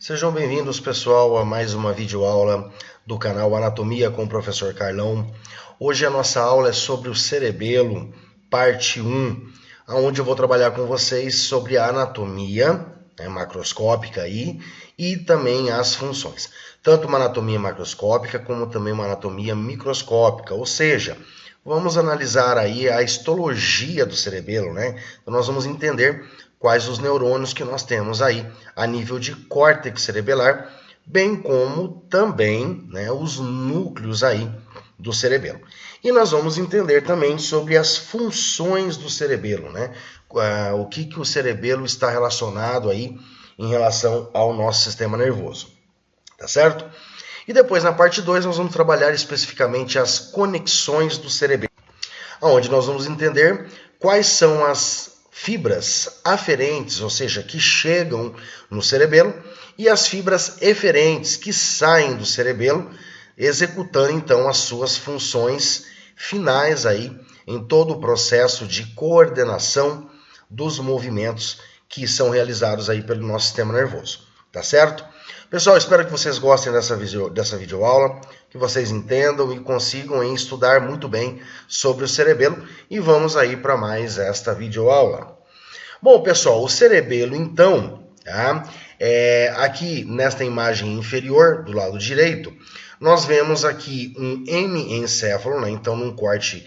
Sejam bem-vindos, pessoal, a mais uma videoaula do canal Anatomia com o Professor Carlão. Hoje a nossa aula é sobre o cerebelo, parte 1, onde eu vou trabalhar com vocês sobre a anatomia macroscópica aí, e também as funções. Tanto uma anatomia macroscópica como também uma anatomia microscópica, ou seja, vamos analisar aí a histologia do cerebelo, né? Então nós vamos entender quais os neurônios que nós temos aí a nível de córtex cerebelar, bem como também, né, os núcleos aí do cerebelo. E nós vamos entender também sobre as funções do cerebelo, né? O que o cerebelo está relacionado aí em relação ao nosso sistema nervoso, tá certo? E depois, na parte 2, nós vamos trabalhar especificamente as conexões do cerebelo, onde nós vamos entender quais são as fibras aferentes, ou seja, que chegam no cerebelo, e as fibras eferentes, que saem do cerebelo, executando então as suas funções finais aí em todo o processo de coordenação dos movimentos que são realizados aí pelo nosso sistema nervoso, tá certo? Pessoal, espero que vocês gostem dessa videoaula, que vocês entendam e consigam estudar muito bem sobre o cerebelo, e vamos aí para mais esta videoaula. Bom, pessoal, o cerebelo então, tá? Aqui nesta imagem inferior, do lado direito, nós vemos aqui um hemiencéfalo, né? Então num corte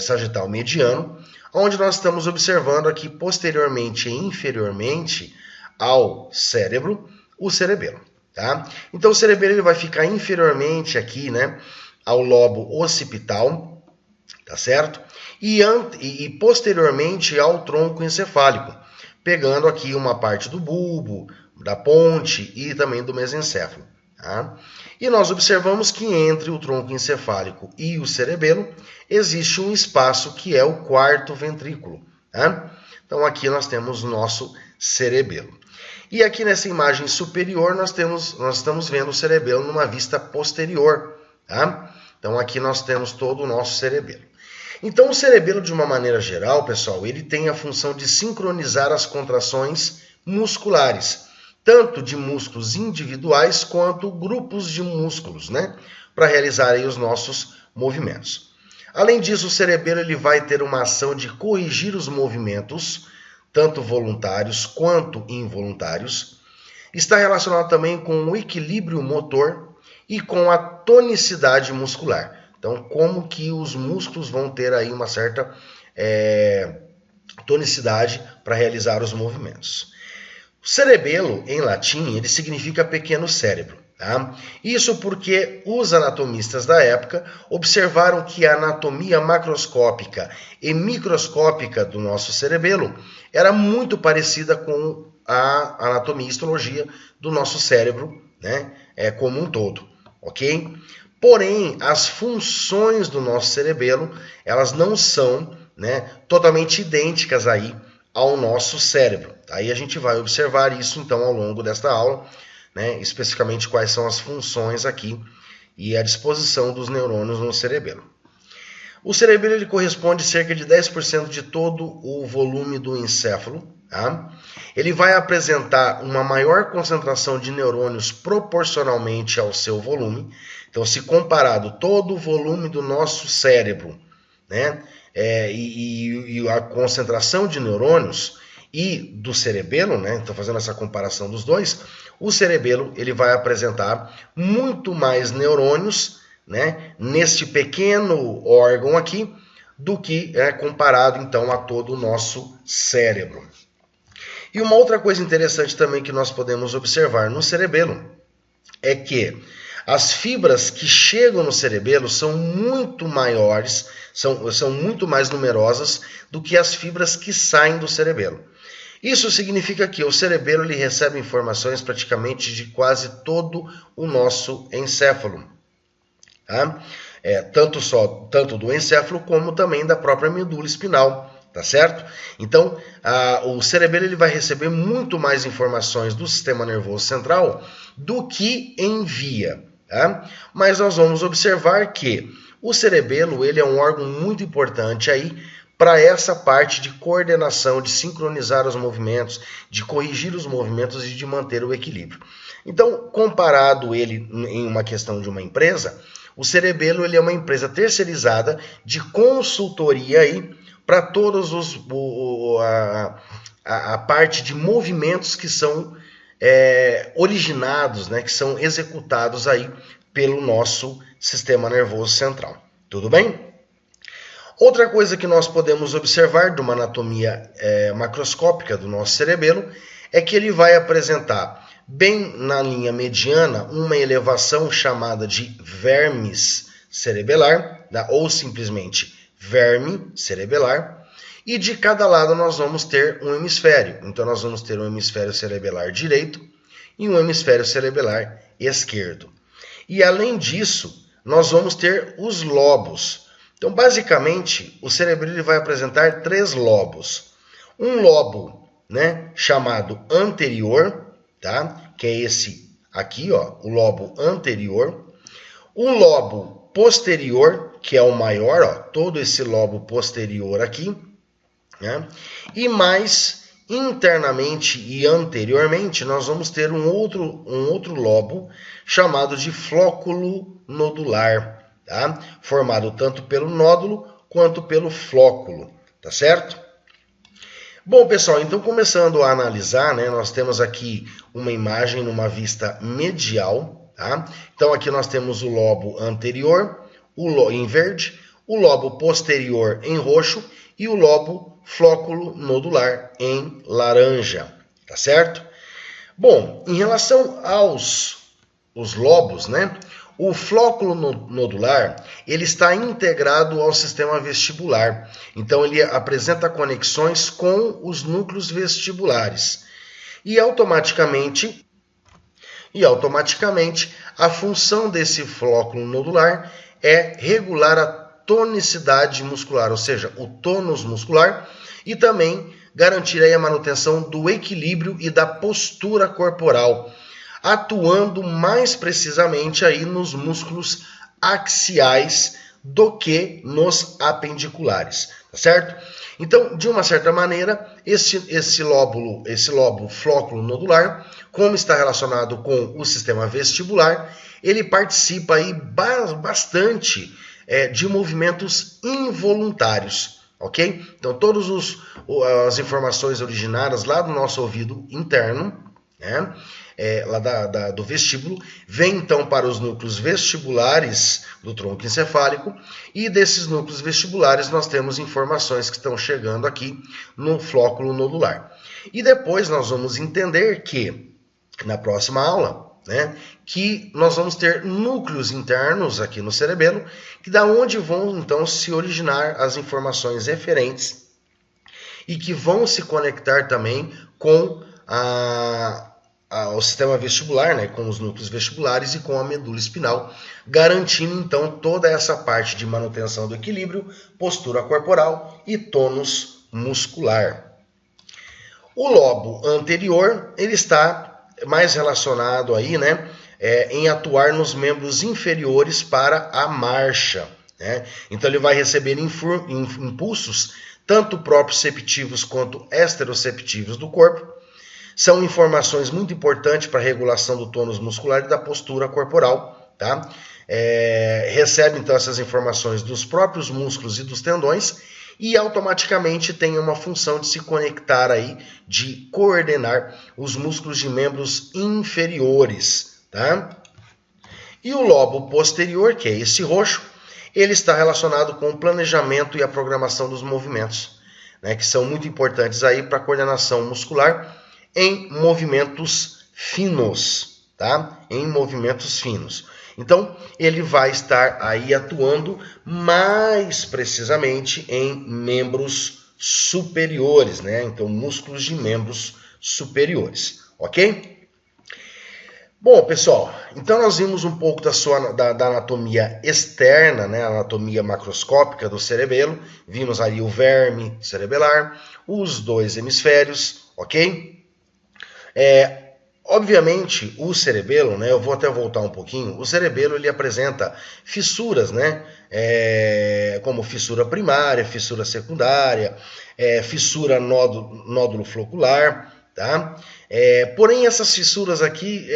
sagital mediano, onde nós estamos observando aqui posteriormente e inferiormente ao cérebro, o cerebelo, tá? Então o cerebelo ele vai ficar inferiormente aqui, né, ao lobo occipital, tá certo? E posteriormente ao tronco encefálico, pegando aqui uma parte do bulbo, da ponte e também do mesencéfalo, tá? E nós observamos que entre o tronco encefálico e o cerebelo existe um espaço que é o quarto ventrículo, tá? Então aqui nós temos o nosso cerebelo. E aqui nessa imagem superior nós estamos vendo o cerebelo numa vista posterior, tá? Então aqui nós temos todo o nosso cerebelo. Então o cerebelo, de uma maneira geral, pessoal, ele tem a função de sincronizar as contrações musculares, tanto de músculos individuais quanto grupos de músculos, né, para realizar aí os nossos movimentos. Além disso, o cerebelo ele vai ter uma ação de corrigir os movimentos, tanto voluntários quanto involuntários. Está relacionado também com o equilíbrio motor e com a tonicidade muscular. Então, como que os músculos vão ter aí uma certa tonicidade para realizar os movimentos. O cerebelo, em latim, ele significa pequeno cérebro. Tá? Isso porque os anatomistas da época observaram que a anatomia macroscópica e microscópica do nosso cerebelo era muito parecida com a anatomia e histologia do nosso cérebro, né, como um todo, ok? Porém, as funções do nosso cerebelo, elas não são, né, totalmente idênticas aí ao nosso cérebro. Aí a gente vai observar isso então ao longo desta aula, né, especificamente quais são as funções aqui e a disposição dos neurônios no cerebelo. O cerebelo ele corresponde a cerca de 10% de todo o volume do encéfalo. Tá? Ele vai apresentar uma maior concentração de neurônios proporcionalmente ao seu volume. Então, se comparado todo o volume do nosso cérebro, né, e a concentração de neurônios e do cerebelo, né, então fazendo essa comparação dos dois, o cerebelo ele vai apresentar muito mais neurônios, né, neste pequeno órgão aqui, do que comparado então a todo o nosso cérebro. E uma outra coisa interessante também que nós podemos observar no cerebelo é que as fibras que chegam no cerebelo são muito maiores, são muito mais numerosas do que as fibras que saem do cerebelo. Isso significa que o cerebelo ele recebe informações praticamente de quase todo o nosso encéfalo. Tá? Tanto do encéfalo como também da própria medula espinal. Tá certo? Então, o cerebelo ele vai receber muito mais informações do sistema nervoso central do que envia. Tá? Mas nós vamos observar que o cerebelo ele é um órgão muito importante aí para essa parte de coordenação, de sincronizar os movimentos, de corrigir os movimentos e de manter o equilíbrio. Então, comparado ele em uma questão de uma empresa, o cerebelo ele é uma empresa terceirizada de consultoria aí para todos a parte de movimentos que são originados, né, que são executados aí pelo nosso sistema nervoso central. Tudo bem? Outra coisa que nós podemos observar de uma anatomia macroscópica do nosso cerebelo é que ele vai apresentar bem na linha mediana uma elevação chamada de vermes cerebelar, ou simplesmente verme cerebelar, e de cada lado nós vamos ter um hemisfério. Então nós vamos ter um hemisfério cerebelar direito e um hemisfério cerebelar esquerdo. E além disso, nós vamos ter os lobos. Então basicamente o cerebelo ele vai apresentar 3 lobos. Um lobo, né, chamado anterior, tá? Que é esse aqui, ó, o lobo anterior. O lobo posterior, que é o maior, ó, todo esse lobo posterior aqui, né? E mais internamente e anteriormente nós vamos ter um outro lobo chamado de flóculo nodular, tá? Formado tanto pelo nódulo quanto pelo flóculo, tá certo? Bom, pessoal, então começando a analisar, né, nós temos aqui uma imagem numa vista medial, tá? Então aqui nós temos o lobo anterior, em verde, o lobo posterior em roxo e o lobo flóculo nodular em laranja, tá certo? Bom, em relação os lobos, né? O flóculo nodular, ele está integrado ao sistema vestibular. Então, ele apresenta conexões com os núcleos vestibulares. E automaticamente, a função desse flóculo nodular é regular a tonicidade muscular, ou seja, o tônus muscular, e também garantir aí a manutenção do equilíbrio e da postura corporal, atuando mais precisamente aí nos músculos axiais do que nos apendiculares, tá certo? Então, de uma certa maneira, esse lobo flóculo nodular, como está relacionado com o sistema vestibular, ele participa aí bastante de movimentos involuntários, ok? Então, todas as informações originadas lá do nosso ouvido interno, né? Lá do vestíbulo, vem então para os núcleos vestibulares do tronco encefálico, e desses núcleos vestibulares nós temos informações que estão chegando aqui no flóculo nodular. E depois nós vamos entender que, na próxima aula, né, que nós vamos ter núcleos internos aqui no cerebelo, que da onde vão então se originar as informações referentes e que vão se conectar também com o sistema vestibular, né, com os núcleos vestibulares e com a medula espinal, garantindo então toda essa parte de manutenção do equilíbrio, postura corporal e tônus muscular. O lobo anterior, ele está mais relacionado aí, né, em atuar nos membros inferiores para a marcha, né? Então ele vai receber impulsos tanto proprioceptivos quanto exteroceptivos do corpo. São informações muito importantes para a regulação do tônus muscular e da postura corporal, tá? Recebe então essas informações dos próprios músculos e dos tendões e automaticamente tem uma função de se conectar aí, de coordenar os músculos de membros inferiores, tá? E o lobo posterior, que é esse roxo, ele está relacionado com o planejamento e a programação dos movimentos, né, que são muito importantes aí para a coordenação muscular em movimentos finos, tá? Em movimentos finos. Então, ele vai estar aí atuando mais precisamente em membros superiores, né? Então, músculos de membros superiores, ok? Bom, pessoal, então nós vimos um pouco da anatomia externa, né? A anatomia macroscópica do cerebelo. Vimos ali o verme cerebelar, os 2 hemisférios, ok? Obviamente, o cerebelo, né, eu vou até voltar um pouquinho, o cerebelo ele apresenta fissuras, né, como fissura primária, fissura secundária, fissura nódulo flocular, tá? Porém, essas fissuras aqui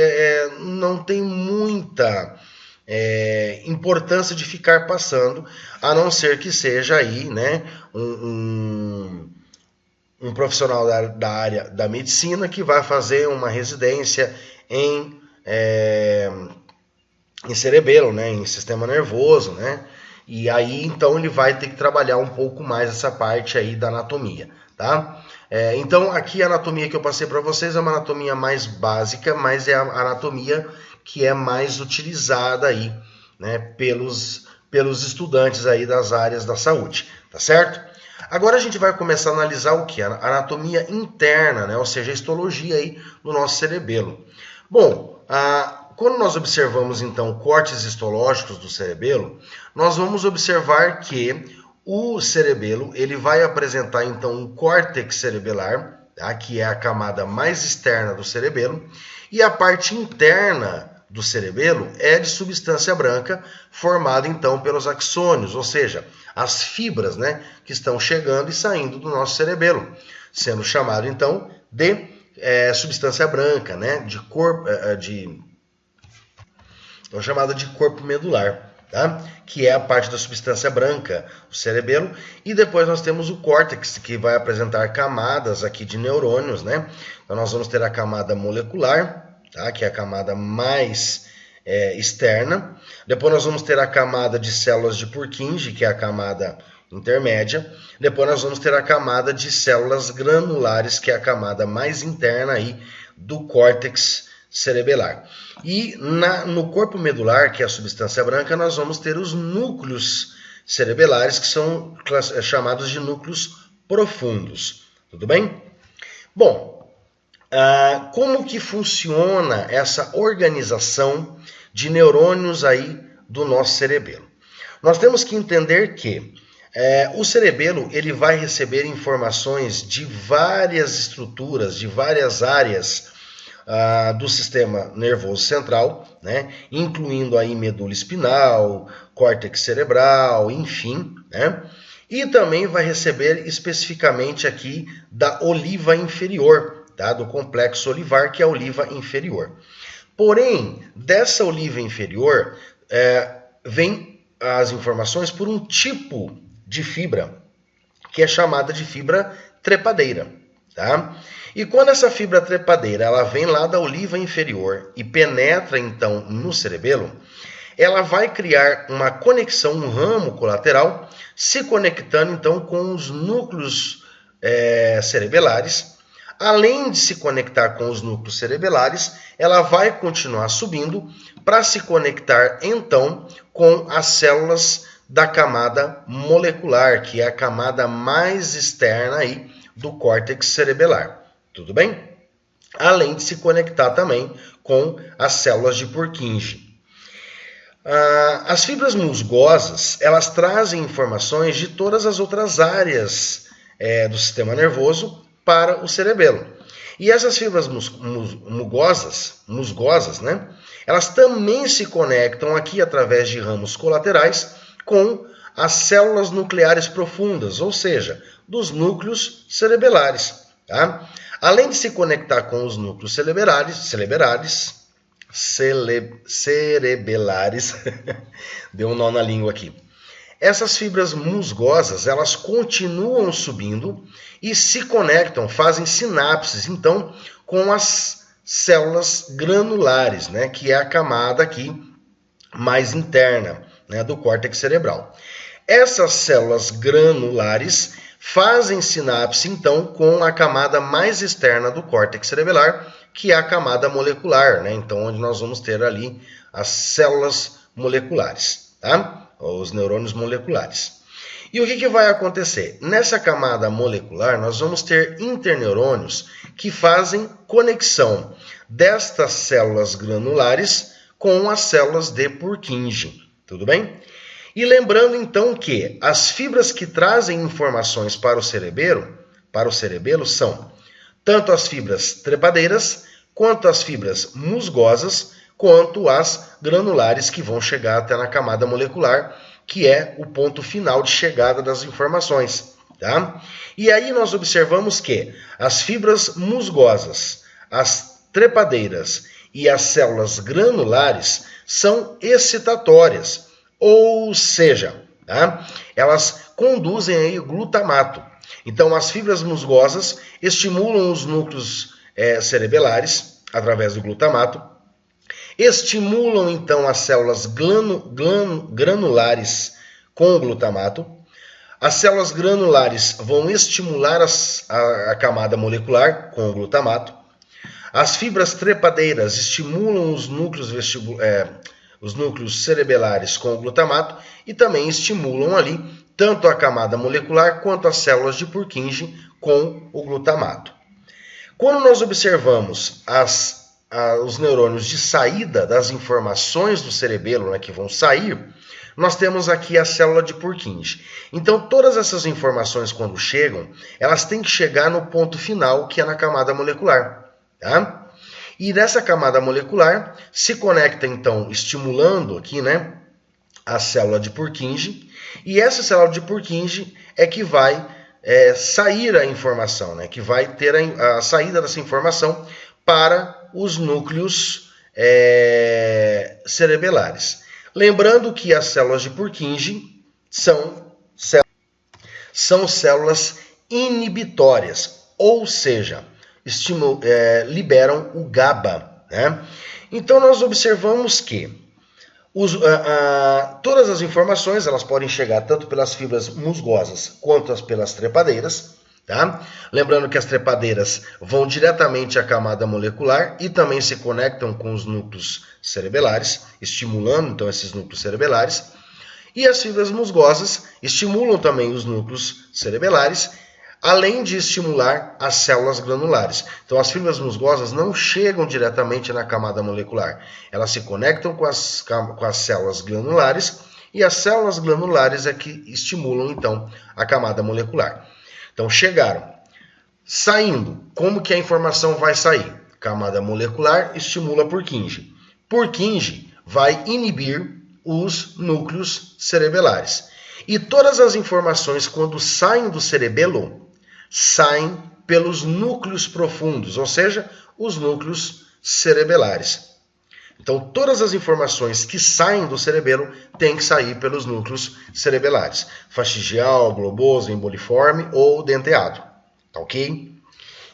não tem muita importância de ficar passando, a não ser que seja aí, né, um profissional da área da medicina que vai fazer uma residência em cerebelo, né, em sistema nervoso, né, e aí então ele vai ter que trabalhar um pouco mais essa parte aí da anatomia, tá? Então aqui a anatomia que eu passei para vocês é uma anatomia mais básica, mas é a anatomia que é mais utilizada aí, né, pelos estudantes aí das áreas da saúde, tá certo? Agora a gente vai começar a analisar o que? A anatomia interna, né? Ou seja, a histologia aí no nosso cerebelo. Bom, quando nós observamos então cortes histológicos do cerebelo, nós vamos observar que o cerebelo ele vai apresentar então um córtex cerebelar, tá? Que é a camada mais externa do cerebelo, e a parte interna do cerebelo é de substância branca, formada então pelos axônios, ou seja, as fibras, né, que estão chegando e saindo do nosso cerebelo, sendo chamado então de substância branca, né, de corpo, chamada de corpo medular, tá? Que é a parte da substância branca do cerebelo, e depois nós temos o córtex, que vai apresentar camadas aqui de neurônios, né? Então nós vamos ter a camada molecular, tá? Que é a camada mais externa. Depois nós vamos ter a camada de células de Purkinje, que é a camada intermédia. Depois nós vamos ter a camada de células granulares, que é a camada mais interna aí do córtex cerebelar. E no corpo medular, que é a substância branca, nós vamos ter os núcleos cerebelares, que são chamados de núcleos profundos. Tudo bem? Bom, como que funciona essa organização de neurônios aí do nosso cerebelo? Nós temos que entender que o cerebelo ele vai receber informações de várias estruturas, de várias áreas do sistema nervoso central, né, incluindo aí medula espinal, córtex cerebral, enfim, né, e também vai receber especificamente aqui da oliva inferior, tá, do complexo olivar, que é a oliva inferior. Porém, dessa oliva inferior vem as informações por um tipo de fibra, que é chamada de fibra trepadeira, tá? E quando essa fibra trepadeira ela vem lá da oliva inferior e penetra então no cerebelo, ela vai criar uma conexão, um ramo colateral, se conectando então com os núcleos cerebelares. Além de se conectar com os núcleos cerebelares, ela vai continuar subindo para se conectar então com as células da camada molecular, que é a camada mais externa aí do córtex cerebelar. Tudo bem? Além de se conectar também com as células de Purkinje. As fibras musgosas, elas trazem informações de todas as outras áreas do sistema nervoso para o cerebelo. E essas fibras musgosas, né, elas também se conectam aqui através de ramos colaterais com as células nucleares profundas, ou seja, dos núcleos cerebelares. Tá? Além de se conectar com os núcleos cerebelares, deu um nó na língua aqui. Essas fibras musgosas, elas continuam subindo e se conectam, fazem sinapses, então, com as células granulares, né, que é a camada aqui mais interna, né, do córtex cerebral. Essas células granulares fazem sinapse, então, com a camada mais externa do córtex cerebelar, que é a camada molecular, né, então, onde nós vamos ter ali as células moleculares, tá? Os neurônios moleculares. E o que vai acontecer? Nessa camada molecular, nós vamos ter interneurônios que fazem conexão destas células granulares com as células de Purkinje. Tudo bem? E lembrando então que as fibras que trazem informações para o cerebelo são tanto as fibras trepadeiras quanto as fibras musgosas, quanto as granulares que vão chegar até na camada molecular, que é o ponto final de chegada das informações. Tá? E aí nós observamos que as fibras musgosas, as trepadeiras e as células granulares são excitatórias, ou seja, tá? Elas conduzem aí o glutamato. Então as fibras musgosas estimulam os núcleos cerebelares através do glutamato, estimulam então as células granulares com o glutamato. As células granulares vão estimular a camada molecular com o glutamato. As fibras trepadeiras estimulam os núcleos cerebelares com o glutamato e também estimulam ali tanto a camada molecular quanto as células de Purkinje com o glutamato. Quando nós observamos os neurônios de saída das informações do cerebelo, né, que vão sair, nós temos aqui a célula de Purkinje. Então, todas essas informações, quando chegam, elas têm que chegar no ponto final, que é na camada molecular. Tá? E nessa camada molecular, se conecta, então, estimulando aqui, né, a célula de Purkinje, e essa célula de Purkinje é que vai sair a informação, né, que vai ter a saída dessa informação para os núcleos cerebelares. Lembrando que as células de Purkinje são células inibitórias, ou seja, liberam o GABA. Né? Então nós observamos que todas as informações elas podem chegar tanto pelas fibras musgosas quanto pelas trepadeiras. Tá? Lembrando que as trepadeiras vão diretamente à camada molecular e também se conectam com os núcleos cerebelares, estimulando então esses núcleos cerebelares. E as fibras musgosas estimulam também os núcleos cerebelares, além de estimular as células granulares. Então as fibras musgosas não chegam diretamente na camada molecular, elas se conectam com as células granulares e as células granulares é que estimulam então a camada molecular. Então, chegaram. Saindo, como que a informação vai sair? Camada molecular estimula Purkinje. Purkinje vai inibir os núcleos cerebelares. E todas as informações, quando saem do cerebelo, saem pelos núcleos profundos, ou seja, os núcleos cerebelares. Então, todas as informações que saem do cerebelo têm que sair pelos núcleos cerebelares. Fastigial, globoso, emboliforme ou denteado. Tá ok?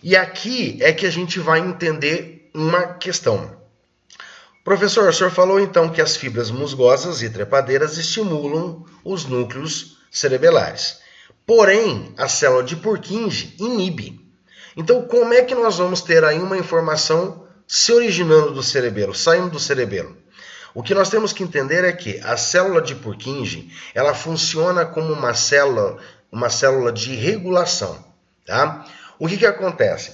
E aqui é que a gente vai entender uma questão. Professor, o senhor falou então que as fibras musgosas e trepadeiras estimulam os núcleos cerebelares. Porém, a célula de Purkinje inibe. Então, como é que nós vamos ter aí uma informação se originando do cerebelo, saindo do cerebelo? O que nós temos que entender é que a célula de Purkinje, ela funciona como uma célula de regulação. Tá? O que acontece?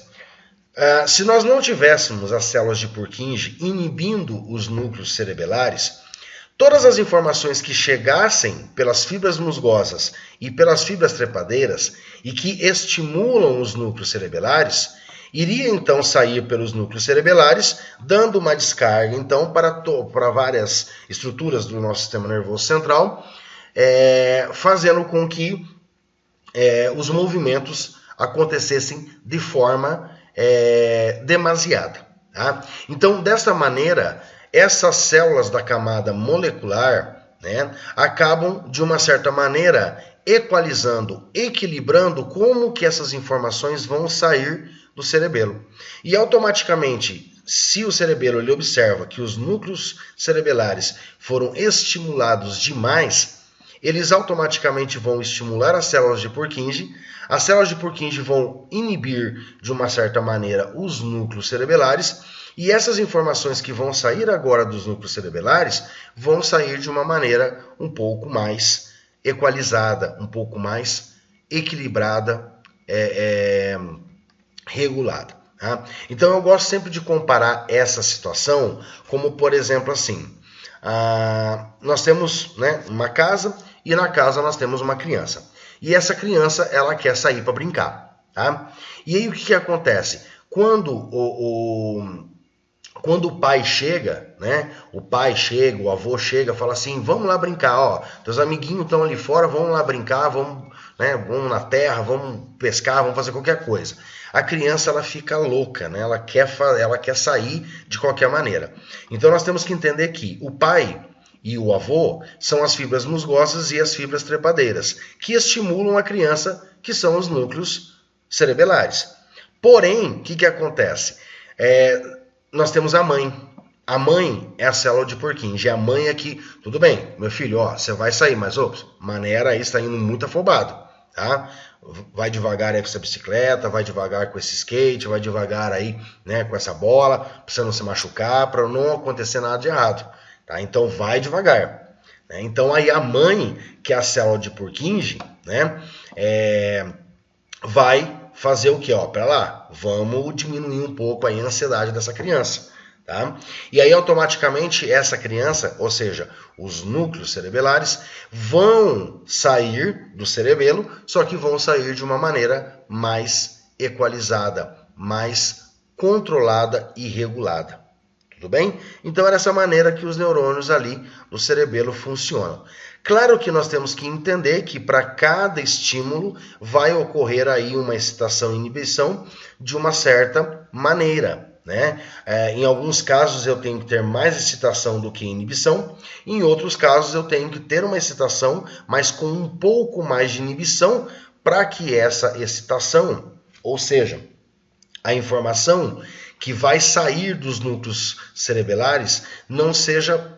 Se nós não tivéssemos as células de Purkinje inibindo os núcleos cerebelares, todas as informações que chegassem pelas fibras musgosas e pelas fibras trepadeiras e que estimulam os núcleos cerebelares, iria então sair pelos núcleos cerebelares, dando uma descarga então para várias estruturas do nosso sistema nervoso central, fazendo com que os movimentos acontecessem de forma demasiada. Tá? Então, dessa maneira, essas células da camada molecular, né, acabam, de uma certa maneira, equalizando, equilibrando como que essas informações vão sair do cerebelo. E automaticamente, se o cerebelo ele observa que os núcleos cerebelares foram estimulados demais, eles automaticamente vão estimular as células de Purkinje. As células de Purkinje vão inibir, de uma certa maneira, os núcleos cerebelares. E essas informações que vão sair agora dos núcleos cerebelares vão sair de uma maneira um pouco mais equalizada, um pouco mais equilibrada, regulada. Tá? Então eu gosto sempre de comparar essa situação como, por exemplo, assim, nós temos, né, uma casa e na casa nós temos uma criança. E essa criança ela quer sair para brincar. Tá? E aí o que acontece? Quando quando o pai chega, né? O pai chega, o avô chega, fala assim: vamos lá brincar, ó. Teus amiguinhos estão ali fora, vamos lá brincar, vamos, né? Vamos na terra, vamos pescar, vamos fazer qualquer coisa. A criança ela fica louca, né? Ela quer sair de qualquer maneira. Então nós temos que entender que o pai e o avô são as fibras musgosas e as fibras trepadeiras, que estimulam a criança, que são os núcleos cerebelares. Porém, o que acontece? Nós temos a mãe. A mãe é a célula de Purkinje. A mãe é que, tudo bem, meu filho, ó, você vai sair, mas maneira aí está indo muito afobado, tá? Vai devagar aí com essa bicicleta, vai devagar com esse skate, vai devagar aí, né, com essa bola, pra você não se machucar, para não acontecer nada de errado, tá? Então vai devagar, né? Então aí a mãe, que é a célula de Purkinje, né, vai fazer o que? Pera lá, vamos diminuir um pouco aí a ansiedade dessa criança, tá? E aí automaticamente essa criança, ou seja, os núcleos cerebelares, vão sair do cerebelo, só que vão sair de uma maneira mais equalizada, mais controlada e regulada. Tudo bem? Então é dessa maneira que os neurônios ali do cerebelo funcionam. Claro que nós temos que entender que para cada estímulo vai ocorrer aí uma excitação e inibição de uma certa maneira, né? Em alguns casos eu tenho que ter mais excitação do que inibição, em outros casos eu tenho que ter uma excitação, mas com um pouco mais de inibição, para que essa excitação, ou seja, a informação que vai sair dos núcleos cerebelares não seja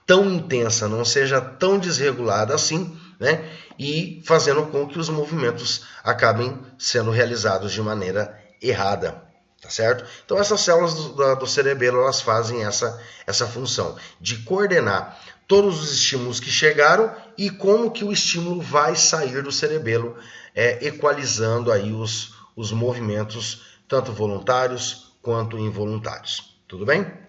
tão intensa, não seja tão desregulada assim, né? E fazendo com que os movimentos acabem sendo realizados de maneira errada, tá certo? Então essas células do cerebelo, elas fazem essa função de coordenar todos os estímulos que chegaram e como que o estímulo vai sair do cerebelo, equalizando aí os movimentos, tanto voluntários quanto involuntários. Tudo bem?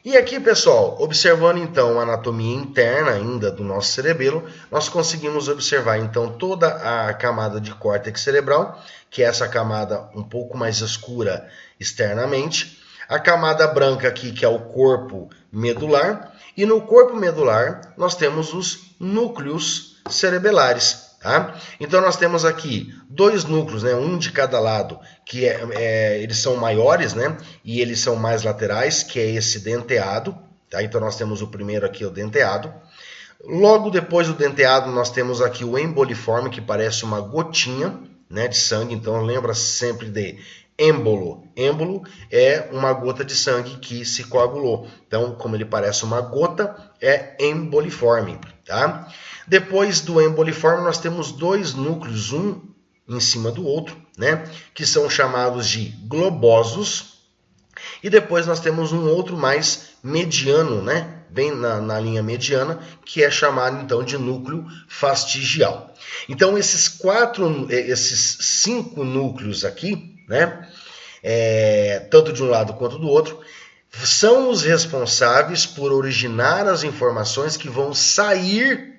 E aqui, pessoal, observando então a anatomia interna ainda do nosso cerebelo, nós conseguimos observar então toda a camada de córtex cerebral, que é essa camada um pouco mais escura externamente, a camada branca aqui, que é o corpo medular, e no corpo medular nós temos os núcleos cerebelares. Tá? Então nós temos aqui dois núcleos, né, um de cada lado, que eles são maiores, né, e eles são mais laterais, que é esse denteado. Tá? Então nós temos o primeiro aqui, o denteado. Logo depois do denteado nós temos aqui o emboliforme, que parece uma gotinha, né, de sangue. Então lembra sempre de êmbolo. Êmbolo é uma gota de sangue que se coagulou. Então, como ele parece uma gota, é emboliforme. Tá? Depois do emboliforme, nós temos dois núcleos, um em cima do outro, né, que são chamados de globosos. E depois nós temos um outro mais mediano, né, bem na linha mediana, que é chamado então de núcleo fastigial. Então esses 5 núcleos aqui, né, tanto de um lado quanto do outro, são os responsáveis por originar as informações que vão sair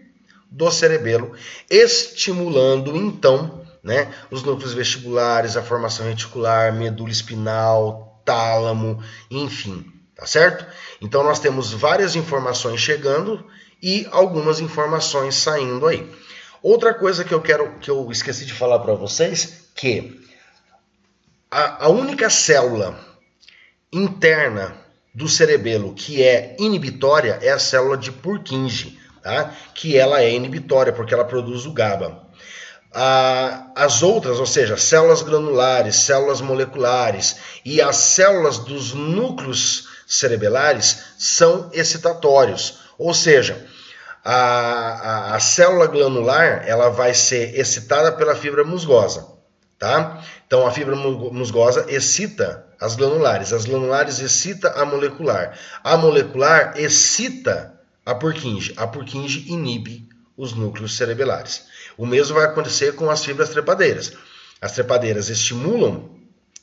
do cerebelo, estimulando então, né, os núcleos vestibulares, a formação reticular, medula espinal, tálamo, enfim, tá certo? Então nós temos várias informações chegando e algumas informações saindo aí. Outra coisa que eu esqueci de falar para vocês, que a única célula interna do cerebelo que é inibitória é a célula de Purkinje, tá? Que ela é inibitória porque ela produz o GABA. As outras, ou seja, células granulares, células moleculares e as células dos núcleos cerebelares são excitatórios, ou seja, a célula granular ela vai ser excitada pela fibra musgosa. Tá? Então a fibra musgosa excita as granulares excita a molecular excita a Purkinje inibe os núcleos cerebelares. O mesmo vai acontecer com as fibras trepadeiras. As trepadeiras estimulam,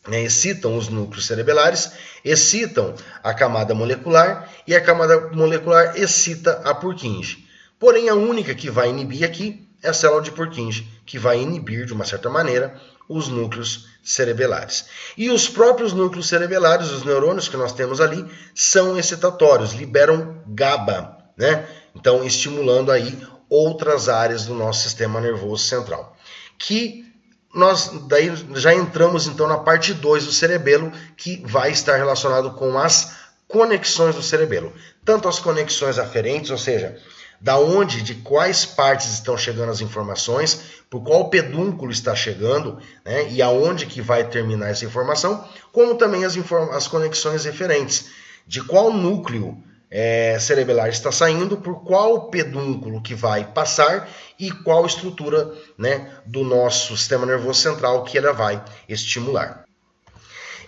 né, excitam os núcleos cerebelares, excitam a camada molecular e a camada molecular excita a Purkinje. Porém, a única que vai inibir aqui é a célula de Purkinje, que vai inibir de uma certa maneira os núcleos cerebelares. E os próprios núcleos cerebelares, os neurônios que nós temos ali, são excitatórios, liberam GABA, né? Então, estimulando aí outras áreas do nosso sistema nervoso central. Que nós daí já entramos então na parte 2 do cerebelo, que vai estar relacionado com as conexões do cerebelo. Tanto as conexões aferentes, ou seja, da onde, de quais partes estão chegando as informações, por qual pedúnculo está chegando, né, e aonde que vai terminar essa informação, como também as conexões referentes, de qual núcleo cerebelar está saindo, por qual pedúnculo que vai passar e qual estrutura, né, do nosso sistema nervoso central que ela vai estimular.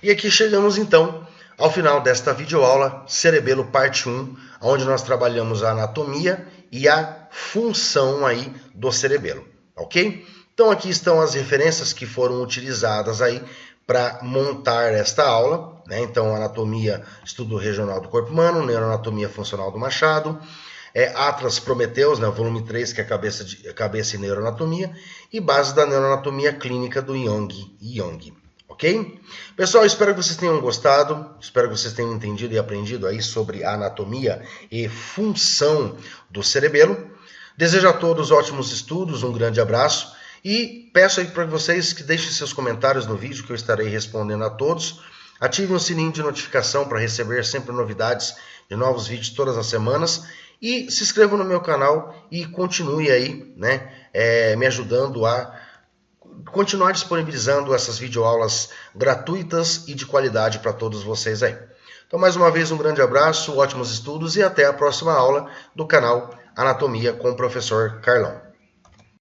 E aqui chegamos então ao final desta videoaula Cerebelo parte 1, onde nós trabalhamos a anatomia e a função aí do cerebelo, ok? Então aqui estão as referências que foram utilizadas aí para montar esta aula, né? Então, anatomia, estudo regional do corpo humano, neuroanatomia funcional do Machado, Atlas Prometheus, né? Volume 3, que é cabeça e neuroanatomia, e base da neuroanatomia clínica do Jung, ok? Pessoal, espero que vocês tenham gostado, espero que vocês tenham entendido e aprendido aí sobre a anatomia e função do cerebelo. Desejo a todos ótimos estudos, um grande abraço. E peço aí para vocês que deixem seus comentários no vídeo, que eu estarei respondendo a todos. Ative o sininho de notificação para receber sempre novidades de novos vídeos todas as semanas. E se inscreva no meu canal e continue aí, né, me ajudando a continuar disponibilizando essas videoaulas gratuitas e de qualidade para todos vocês aí. Então, mais uma vez, um grande abraço, ótimos estudos e até a próxima aula do canal Anatomia com o Professor Carlão.